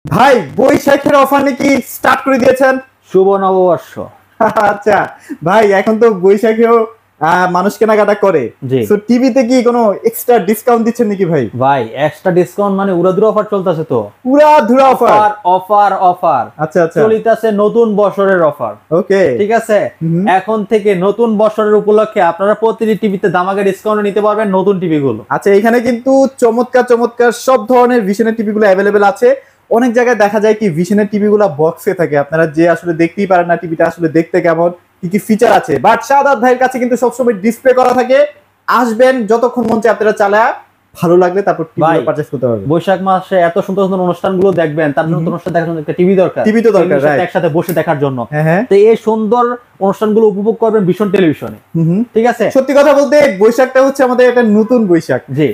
ভাই বৈশাখের অফার নাকি স্টার্ট করে দিয়েছেন? শুভ নববর্ষ। আচ্ছা ভাই, এখন তো বৈশাখেও মানুষ কেনাকাটা করে, জি। তো টিভিতে কি কোনো এক্সট্রা ডিসকাউন্ট দিচ্ছেন নাকি ভাই? ভাই এক্সট্রা ডিসকাউন্ট মানে উড়াধুরা অফার চলতেছে তো। পুরা ধুরা অফার। অফার অফার অফার আচ্ছা আচ্ছা, চলিতেছে নতুন বছরের অফার। ওকে ঠিক আছে, এখন থেকে নতুন বছরের উপলক্ষে আপনারা প্রতিটি টিভিতে দামাকা ডিসকাউন্ট নিতে পারবেন নতুন টিভি গুলো। আচ্ছা, এখানে কিন্তু চমৎকার চমৎকার সব ধরনের ভিশনের টিভি গুলো অ্যাভেলেবেল আছে। অনেক জায়গায় দেখা যায় কি ভিশনের টিভি গুলো বক্সে থাকে, আপনারা যে আসলে দেখতেই পারেন না টিভিটা আসলে দেখতে কেমন, কি কি ফিচার আছে, বাট শাহাদাত ভাইয়ের কাছে কিন্তু সবসময় ডিসপ্লে করা থাকে। আসবেন যতক্ষণ মন চায় আপনারা চালা, ভালো লাগলে তারপর টিভি পারচেজ করতে পারবেন। বৈশাখ মাসে এত সুন্দর সুন্দর অনুষ্ঠানগুলো দেখবেন, তার জন্য অনুষ্ঠান দেখার জন্য একটা টিভি দরকার। টিভি তো দরকার, একসাথে বসে দেখার জন্য। হ্যাঁ, তো এই সুন্দর অনুষ্ঠানগুলো উপভোগ করবেন ভীষণ টেলিভিশনে। ঠিক আছে, সত্যি কথা বলতে বৈশাখটা হচ্ছে আমাদের একটা নতুন বৈশাখ। জি।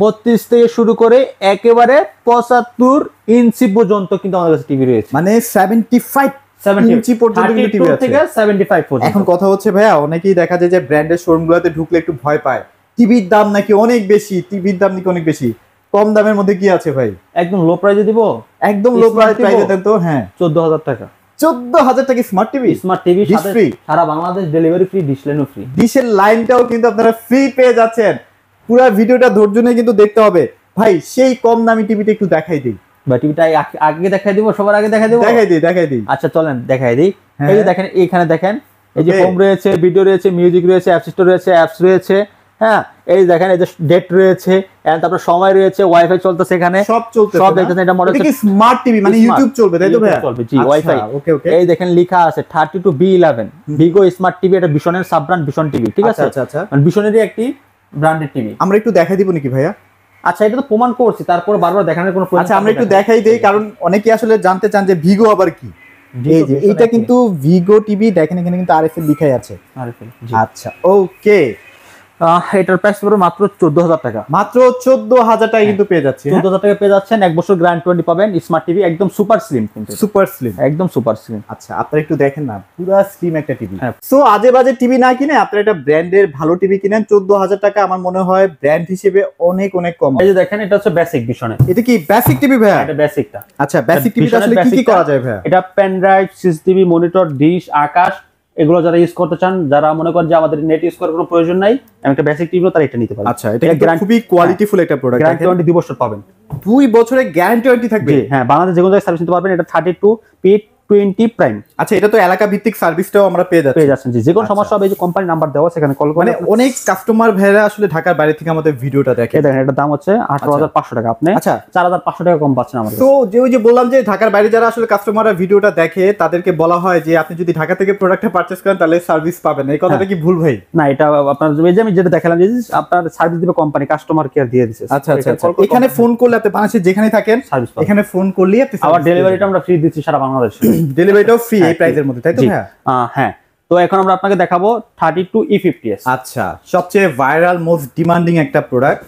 32 থেকে শুরু করে একেবারে 75 ইঞ্চি পর্যন্ত কিন্তু আমাদের কাছে টিভি রয়েছে, মানে 75 ইঞ্চি পর্যন্ত কিন্তু টিভি আছে। থেকে 75 পর্যন্ত। এখন কথা হচ্ছে ভাইয়া, অনেকেই দেখা যায় যে ব্র্যান্ডের শোরুমগুলোতে ঢুকলে একটু ভয় পায়, টিভির দাম নাকি অনেক বেশি, টিভির দাম নাকি অনেক বেশি। কম দামের মধ্যে কি আছে ভাই? একদম লো প্রাইসে দিব, একদম লো প্রাইসে দেন তো। হ্যাঁ, 14,000 টাকা। 14,000 টাকা smart TV. Smart TV free, সারা বাংলাদেশ ডেলিভারি ফ্রি, ডিশ লাইনও ফ্রি। ডিশের লাইনটাও কিন্তু আপনারা ফ্রি পেয়ে যাচ্ছেন। পুরো ভিডিওটা ধৈর্য নিয়ে কিন্তু দেখতে হবে ভাই। সেই কম দামি টিভিটা একটু দেখাই দিই বা টিভিটা আগে দেখাই দিব, সবার আগে দেখাই দিব। দেখাই দিই। আচ্ছা চলেন দেখাই দিই। এই যে দেখেন, এইখানে দেখেন, এই যে হোম রয়েছে, ভিডিও রয়েছে, মিউজিক রয়েছে, অ্যাপ স্টোর রয়েছে, অ্যাপস রয়েছে। হ্যাঁ, এই দেখেন, এই যে ডেট রয়েছে, এন্ড তারপর সময় রয়েছে, ওয়াইফাই চলতেছে, এখানে সব চলতেছে, সব দেখতেছেন। এটা মডেল কি স্মার্ট টিভি, মানে ইউটিউব চলবে তাই তো ভাই? চলবে, জি, ওয়াইফাই। ওকে ওকে। এই দেখেন লেখা আছে 32B11 ভিগো স্মার্ট টিভি। এটা ভিশনের সাব ব্র্যান্ড ভিশন টিভি। ঠিক আছে, আচ্ছা আচ্ছা, মানে ভিশনেরই একটি ব্র্যান্ডেড টিভি। আমরা একটু দেখাই দিব নাকি ভাইয়া? আচ্ছা, এটা তো প্রমাণ করছি, তারপর বারবার দেখানোর কোনো প্রয়োজন। আচ্ছা, আমরা একটু দেখাই দেই, কারণ অনেকেই আসলে জানতে চান যে ভিগো আবার কি। এই যে এটা কিন্তু ভিগো টিভি, দেখেন এখানে কিন্তু আরএফএল লেখাই আছে। আচ্ছা ওকে। এটার প্রাইস পড়বে মাত্র 14,000 টাকা। মাত্র 14,000 টাকা কিন্তু পেয়ে যাচ্ছে। 14,000 টাকা পেয়ে যাচ্ছেন, 1 বছর গ্যারান্টি ওয়ারেন্টি পাবেন। স্মার্ট টিভি একদম সুপার স্লিম, কিন্তু সুপার স্লিম, একদম সুপার স্লিম। আচ্ছা, আপনারা একটু দেখেন না, পুরো স্লিম একটা টিভি। সো আজে বাজে টিভি না কিনে আপনারা একটা ব্র্যান্ডের ভালো টিভি কিনেন। 14,000 টাকা আমার মনে হয় ব্র্যান্ড হিসেবে অনেক অনেক কম। এই যে দেখেন, এটা হচ্ছে বেসিক ভিশনে। এটা কি বেসিক টিভি ভাই? এটা বেসিকটা। আচ্ছা, বেসিক টিভিটা আসলে কি কি করা যায় ভাই? এটা pen drive, CCTV, monitor, dish, Akash, এগুলো যারা ইউজ করতে চান, যারা মনে করেন যে আমাদের নেট ইউজ করার কোনো প্রয়োজন নাই, একটা বেসিক টিভি তারা এটা নিতে পারে। আচ্ছা, এটা খুবই কোয়ালিটিফুল একটা প্রোডাক্ট। গ্যারান্টি ওয়ারেন্টি 2 বছর পাবেন। 2 বছরের গ্যারান্টি ওয়ারেন্টি থাকবে? হ্যাঁ, বাংলাদেশ যে কোনো জায়গায় সার্ভিস নিতে পারবেন। এটা 32P20 প্রাইম। আচ্ছা, এটা তো এলাকা ভিত্তিক সার্ভিসটাও আমরা পেয়ে যাচ্ছি। যে কোনো সমস্যা হবে, এই যে কোম্পানি নাম্বার দেওয়া আছে, এখানে কল করে। মানে অনেক কাস্টমার ভাইরা আসলে ঢাকার বাইরে থেকে আমাদের ভিডিওটা দেখে। দেখেন, এটার দাম হচ্ছে 18,500 টাকা। আপনি আচ্ছা 4,500 টাকা কম পাচ্ছেন আমাদের। তো যে ওই যে বললাম যে ঢাকার বাইরে যারা আসলে কাস্টমাররা ভিডিওটা দেখে, তাদেরকে বলা হয় যে আপনি যদি ঢাকা থেকে প্রোডাক্টটা পারচেজ করেন তাহলে সার্ভিস পাবেন। এই কথাটা কি ভুল ভাই? না, এটা আপনার এই যে আমি যেটা দেখালাম, যে আপনার সার্ভিস দিবে কোম্পানি, কাস্টমার কেয়ার দিয়ে দিয়েছে। আচ্ছা আচ্ছা, এখানে ফোন করলে আপনি বাংলাদেশে যেখানে থাকেন এখানে ফোন করলে আপনি আবার ডেলিভারিটা আমরা ফ্রি দিচ্ছি সারা বাংলাদেশে। ডেলিভারিটাও ফ্রি এই প্রাইসের মধ্যে, তাই তো ভাই? হ্যাঁ। তো এখন আমরা আপনাকে দেখাবো 32E50s। আচ্ছা, সবচেয়ে ভাইরাল মোস্ট ডিমান্ডিং একটা প্রোডাক্ট।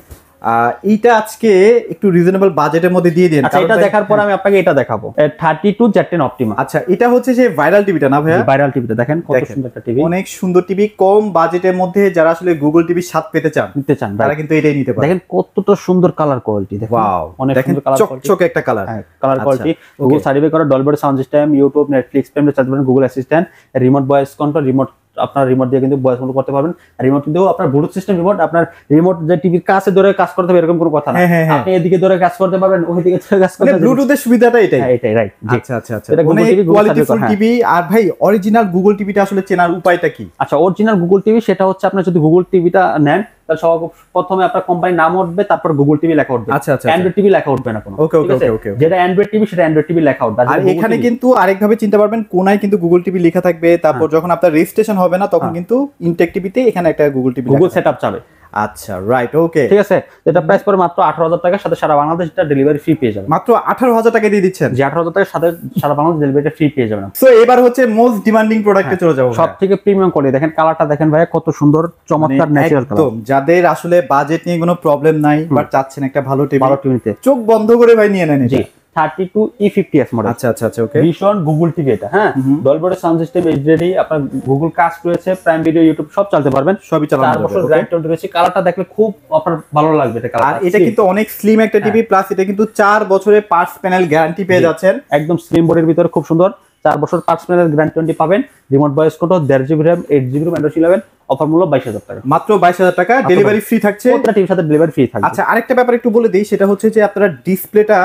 এইটা আজকে একটু রিজনেবল বাজেটের মধ্যে দিয়ে দিন। আচ্ছা, এটা দেখার পর আমি আপনাকে এটা দেখাবো, 32Z10 অপটিমা। আচ্ছা, এটা হচ্ছে সেই ভাইরাল টিভিটা না ভাইয়া? ভাইরাল টিভিটা দেখেন, কত সুন্দর একটা টিভি, অনেক সুন্দর টিভি। কম বাজেটের মধ্যে যারা আসলে গুগল টিভি স্বাদ পেতে চান তারা কিন্তু এটাই নিতে পারে। দেখেন কতটা সুন্দর কালার কোয়ালিটি, দেখেন ওয়াও, অনেক সুন্দর কালার কোয়ালিটি, চকচকে একটা কালার কোয়ালিটি। গুগল সার্টিফাই করা Dolby sound system, YouTube, Netflix, payment charge পাবেন, Google assistant, remote voice control, remote আপনার রিমোট দিয়ে কিন্তু ভয়েস কন্ট্রোল করতে পারবেন। রিমোট কিন্তু আপনার ব্লুটুথ সিস্টেম রিমোট, আপনার রিমোট যে টিভির কাছে ধরে কাজ করতে হবে এরকম কোনো কথা না। আপনি এদিকে ধরে কাজ করতে পারবেন, ওইদিকে ধরে কাজ করতে পারবেন। ব্লুটুথের সুবিধাটা এটাই। এটাই রাইট। আচ্ছা আচ্ছা আচ্ছা, এটা অনেক কোয়ালিটিফুল টিভি। আর ভাই অরিজিনাল গুগল টিভিটা আসলে চেনার উপায়টা কি? আচ্ছা, অরিজিনাল গুগল টিভি সেটা হচ্ছে, আপনি যদি গুগল টিভিটা নেন তাহলে প্রথমে আপনার কোম্পানির নাম উঠবে, তারপর গুগল টিভি লেখা উঠবে। আচ্ছা আচ্ছা, অ্যান্ড্রয়েড টিভি লেখা উঠবে না কোনো। ওকে ওকে ওকে, যেটা অ্যান্ড্রয়েড টিভি সেটা অ্যান্ড্রয়েড টিভি লেখা উঠবে। আর এখানে কিন্তু আরেকভাবে চিন্তা পারবেন, কোনায় কিন্তু গুগল টিভি লেখা থাকবে। তারপর যখন আপনার রেজিস্ট্রেশন হবে না তখন কিন্তু ইনটেক টিভিতে এখানে একটা গুগল টিভি, গুগল সেটআপ যাবে। আচ্ছা রাইট, ওকে, ঠিক আছে। এটা প্রাইস পড়ে মাত্র 18,000 টাকার সাথে সারা বাংলাদেশ এটা ডেলিভারি ফ্রি পেয়ে যাবেন। মাত্র 18,000 টাকা দিয়ে দিচ্ছেন? যে 18,000 টাকার সাথে সারা বাংলাদেশ ডেলিভারিটা ফ্রি পেয়ে যাবেন। সো এবার হচ্ছে মোস্ট ডিমান্ডিং প্রোডাক্টে চলে যাব। সবথেকে প্রিমিয়াম কোয়ালিটি, দেখেন কালারটা দেখেন ভাই, কত সুন্দর চমৎকার ন্যাচারাল কালার। একদম, যাদের আসলে বাজেট নিয়ে কোনো প্রবলেম নাই বাট চাচ্ছেন একটা ভালো টিভি, ভালো টিভিতে চোখ বন্ধ করে ভাই নিয়ে নেন। জি, 32E50s মডেল। আচ্ছা আচ্ছা আচ্ছা, ওকে। ভীষণ গুগল টিভি এটা, হ্যাঁ, ডলবি সাউন্ড সিস্টেম এইচডি, আপনার গুগল কাস্ট রয়েছে, প্রাইম ভিডিও, ইউটিউব সব চালাতে পারবেন, সবই চালানো 4 যাবে, বছর okay? গ্যারান্টি রয়েছে। কালারটা দেখলে খুব আপনার ভালো লাগবে এটা কালার। আর এটা কিন্তু অনেক স্লিম একটা টিভি, প্লাস এটা কিন্তু 4 বছরের পার্টস প্যানেল গ্যারান্টি পেয়ে যাচ্ছেন, একদম স্লিম বোর্ডের ভিতরে খুব সুন্দর 4 বছর পার্টস প্যানেল গ্যারান্টি পাবেন। Remote voice control, 1.5 GB RAM, 8 GB RAM, Android 11, offer মূল্য 22,000 টাকা, মাত্র 22,000 টাকা, ডেলিভারি ফ্রি থাকছে, প্রত্যেকটা টিভির সাথে ডেলিভারি ফ্রি থাকবে। আচ্ছা, আরেকটা ব্যাপার একটু বলে দিই, সেটা হচ্ছে যে আপনারা ডিসপ্লেটা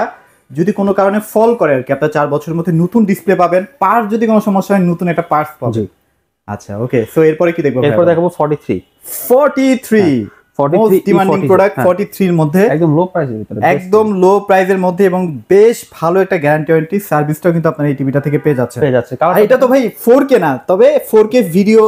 যদি কোনো কারণে ফল করে আর কি, আপনারা 4 বছরের মধ্যে নতুন ডিসপ্লে পাবেন, পার্ট যদি কোনো সমস্যা হয় নতুন একটা পার্টস পাবেন। আচ্ছা, ওকে। সো এরপরে কি দেখবো? এরপর দেখাবো 43 মোস্ট ডিমান্ডিং প্রোডাক্ট 43 এর মধ্যে, একদম লো প্রাইসের ভিতরে, একদম লো প্রাইসের মধ্যে, এবং বেশ ভালো একটা গ্যারান্টি ওয়ারেন্টি সার্ভিসটাও কিন্তু আপনারা এই টিভিটা থেকে পেয়ে যাচ্ছেন। আর এটা তো ভাই 4K না, তবে 4K ভিডিও,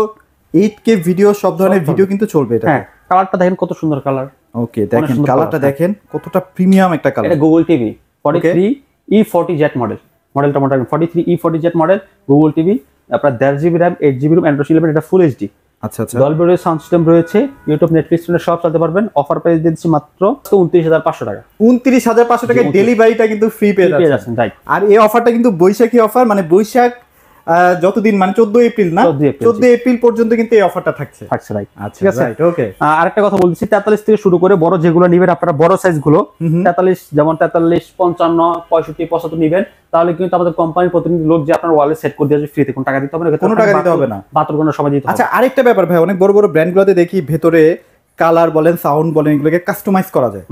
8K ভিডিও, সব ধরনের ভিডিও কিন্তু চলবে এটা। হ্যাঁ, কালারটা দেখেন কত সুন্দর কালার। ওকে, দেখেন কালারটা দেখেন কতটা প্রিমিয়াম একটা কালার। এটা গুগল টিভি 43E40Z মডেল, মডেলটা 43E40Z মডেল, গুগল টিভি, আপনার 1.5 GB RAM, 8 GB RAM, Android 11, এটা ফুল এইচডি। আচ্ছা আচ্ছা, ডলবি সাউন্ড সিস্টেম রয়েছে, ইউটিউব, নেটফ্লিক্স সব চালাতে পারবেন। অফার প্রাইস দিচ্ছি মাত্র 29,500 টাকা, 29,500 টাকা, ডেলিভারিটা কিন্তু ফ্রি পেয়ে যাচ্ছেন। রাইট। আর এই অফারটা কিন্তু বৈশাখী অফার, মানে বৈশাখ যতদিন, মানে 14 এপ্রিল না, 14 এপ্রিল পর্যন্ত কিন্তু এই অফারটা থাকছে। রাইট, ঠিক আছে, রাইট, ওকে। আরেকটা কথা বলছি, 43 থেকে শুরু করে বড় যেগুলো নেবেন আপনারা, বড় সাইজ গুলো 43, যেমন 43, 55, 65, 75 নেবেন, তাহলে কিন্তু আমাদের কোম্পানির প্রতিনিধি লোক যে আপনার ওয়ালে সেট করে দিয়ে ফ্রিতে, কোনো টাকা দিতে হবে না, কোনো টাকা দিতে হবে না, বাতর কোনো সময় দিতে হবে। আচ্ছা, আরেকটা ব্যাপার ভাই, অনেক বড় বড় ব্র্যান্ডগুলোতে দেখি ভেতরে কালার বলেন, সাউন্ড বলেন, এগুলোকে কাস্টমাইজ করা যায়।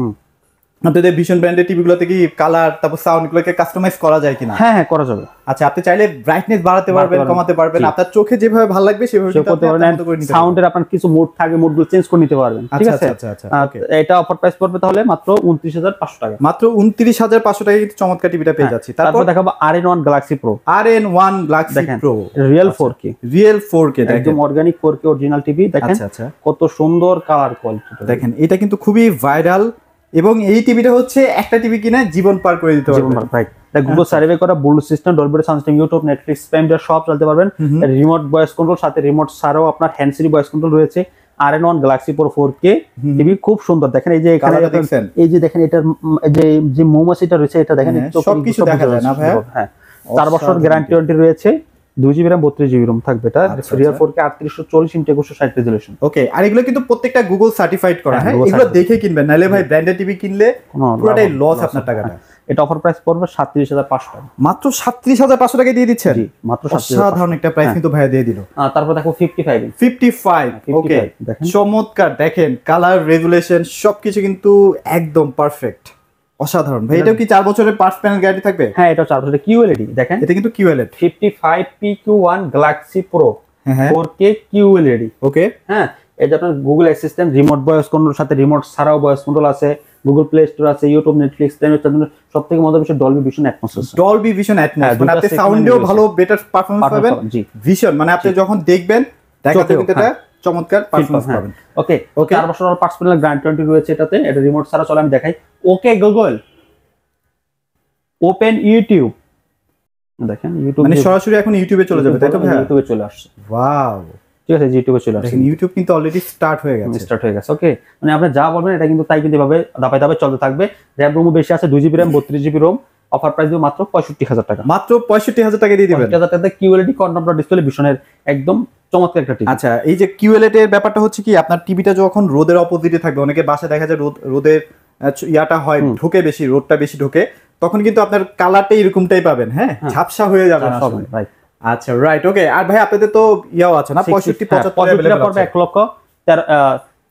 আপনাদের ভীষণ ব্র্যান্ডের টিভিগুলোতে কি কালার, তারপর সাউন্ড, এগুলোকে কাস্টমাইজ করা যায় কিনা? হ্যাঁ, করা যাবে। আচ্ছা, আপনি চাইলে ব্রাইটনেস বাড়াতে পারবেন, কমাতে পারবেন, আপনার চোখে যেভাবে ভালো লাগবে সেভাবে করতে পারবেন। সাউন্ডের আপনার কিছু মোড থাকে, মোডগুলো চেঞ্জ করে নিতে পারবেন, ঠিক আছে? এটা অফার প্রাইস পড়বে তাহলে মাত্র 29,500 টাকা, মাত্র 29,500 টাকায় কিন্তু চমৎকার টিভিটা পেয়ে যাচ্ছি। তারপর দেখাবো RN1 Galaxy Pro, RN1 Galaxy Pro real 4K, real 4K, একদম অর্গানিক 4K অরিজিনাল টিভি। দেখেন কত সুন্দর কালার কোয়ালিটি, দেখেন এটা কিন্তু খুবই ভাইরাল, এবং এই টিভিটা হচ্ছে একটা টিভি কিনে জীবন পার করে দিতে পারবেন। রাইট, এটা গুগল সার্ভে করা Bluetooth system, Dolby sound system, YouTube, Netflix, prime video সব চালাতে পারবেন। রিমোট ভয়েস কন্ট্রোল, সাথে রিমোট ছাড়াও আপনার হ্যান্ড ফ্রি ভয়েস কন্ট্রোল রয়েছে। RN1 Galaxy Pro 4K TV খুব সুন্দর। দেখেন এই যে এখানে এই যে দেখেন এটার যে মৌমাছিটা রয়েছে, এটা দেখেন সবকিছু দেখা যায় না ভাই? হ্যাঁ, 4 বছর গ্যারান্টি ওয়ারেন্টি রয়েছে, 2 জিবি RAM, 32 জিবি ROM থাকবে। এটা রিয়েল 4K 3840 x 2160 রেজোলিউশন। ওকে, আর এগুলো কিন্তু প্রত্যেকটা গুগল সার্টিফাইড করা, হ্যাঁ, এগুলো দেখে কিনবেন, নালে ভাই ব্র্যান্ডেড টিভি কিনলে পুরোটাই লস আপনার টাকাটা। এটা অফার প্রাইস পড়বে 37,500 টাকা, মাত্র 37,500 টাকা দিয়ে দিচ্ছেন। জি, মাত্র 37,500। সাধারণ একটা প্রাইস কিন্তু ভাই দিয়ে দিল। তারপর দেখো 55, ওকে, চমৎকার। দেখেন কালার, রেজুলেশন সবকিছু কিন্তু একদম পারফেক্ট, অসাধারণ ভাই। এটাও কি 4 বছরের পার্টস প্যানেল গ্যারান্টি থাকবে? হ্যাঁ, এটা 4 বছরের QLED। দেখেন এটা কিন্তু QLED 55PQ1 Galaxy Pro 4K QLED, ওকে। হ্যাঁ, এই যে আপনার Google assistant, remote voice control, সাথে রিমোট ছাড়াও ভয়েস কন্ট্রোল আছে, গুগল প্লে স্টোর আছে, ইউটিউব, নেটফ্লিক্স, সবথেকে মজার বিষয় ডলবি ভিশন অ্যাটমস আছে। ডলবি ভিশন অ্যাটমস, মানে আপনি সাউন্ডেও ভালো বেটার পারফরম্যান্স পাবেন। ভিশন মানে আপনি যখন দেখবেন, দেখাতে কিন্তু এটা চমৎকার পারফরম্যান্স পাবেন। ওকে, 4 বছর পার্টস প্যানেল গ্যারান্টি রয়েছে এটাতে। এটা রিমোট ছাড়া চলে, আমি দেখাই। ওকে গুগল, ওপেন ইউটিউব, দেখেন ইউটিউব মানে সরাসরি এখন ইউটিউবে চলে যাবে, তাই তো ভাই? ইউটিউবে চলে আসছে, ওয়াও, ঠিক আছে, ইউটিউবে চলে আসছে। দেখেন ইউটিউব কিন্তু অলরেডি স্টার্ট হয়ে গেছে। ওকে, মানে আপনি যা বলবেন এটা কিন্তু তাই কিন্তু এভাবে ধাপে ধাপে চলতে থাকবে। RAM ROM বেশি আছে, 2 GB RAM, 32 GB ROM। Offer price দিব মাত্র 65,000 টাকা, মাত্র 65,000 টাকা দিয়ে দিবেন। 65,000 টাকাতে QLED কন্ট্রোল ডিসপ্লে ভিশনের একদম চমৎকার একটা টিভি। আচ্ছা, এই যে QLED এর ব্যাপারটা হচ্ছে কি, আপনার টিভিটা যখন রোদের অপোজিটে থাকবে, অনেকে বাসায় দেখা যায় রোদের ইয়াটা হয়, ঢোকে বেশি, রোদটা বেশি ঢোকে, তখন কিন্তু আপনার কালারটা এরকমটাই পাবেন, হ্যাঁ, ঝাপসা হয়ে যাবে না সব। আচ্ছা, রাইট, ওকে। আর ভাই আপনাদের তো ইয়াও আছে না, 65-75 পড়বে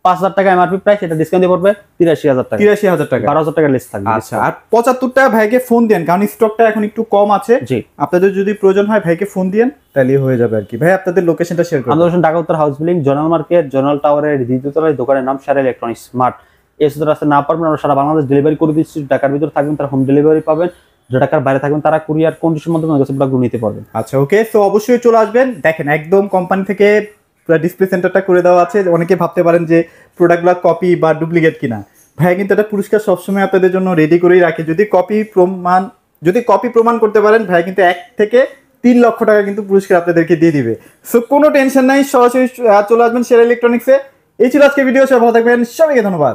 1,05,000 টাকা এমআরপি প্রাইস, এটা ডিসকাউন্ট দিয়ে পড়বে 83,000 টাকা, 12,000 টাকা লেস থাকবে। আচ্ছা, আর 75টা ভাইকে ফোন দেন, কারণ স্টকটা এখন একটু কম আছে। জি, আপনাদের যদি প্রয়োজন হয় ভাইকে ফোন দেন, তাহলে হয়ে যাবে আর কি। ভাই আপনাদের লোকেশনটা শেয়ার করুন। আমাদের ঢাকা উত্তর house building, zonal market, zonal টাওয়ারের দ্বিতীয় তলায়, দোকানের নাম সারা ইলেকট্রনিক্স স্মার্ট। এই সুযোগ রাস্তা না পারবেন, আমরা সারা বাংলাদেশ ডেলিভারি করে দিচ্ছি। ঢাকার ভিতরে থাকবেন তারা হোম ডেলিভারি পাবেন, যে ঢাকার বাইরে থাকবেন তারা কুরিয়ার কন্ডিশন মধ্যে প্রোডাক্টগুলো নিতে পারবেন। আচ্ছা, ওকে, সো অবশ্যই চলে আসবেন। দেখেন একদম কোম্পানি থেকে পুরো ডিসপ্লে সেন্টারটা করে দেওয়া আছে। অনেকে ভাবতে পারেন যে প্রোডাক্টগুলো কপি বা ডুপ্লিকেট কিনা, ভাই কিন্তু এটা পুরস্কার সবসময় আপনাদের জন্য রেডি করেই রাখে। যদি কপি প্রমাণ করতে পারেন, ভাই কিন্তু 1 থেকে 3 লক্ষ টাকা কিন্তু পুরস্কার আপনাদেরকে দিয়ে দিবে। সো কোনো টেনশন নাই, সরাসরি চলে আসবেন সেরা ইলেকট্রনিক্সে। এই ছিল আজকে ভিডিও, সবাই ভালো থাকবেন, সবাইকে ধন্যবাদ।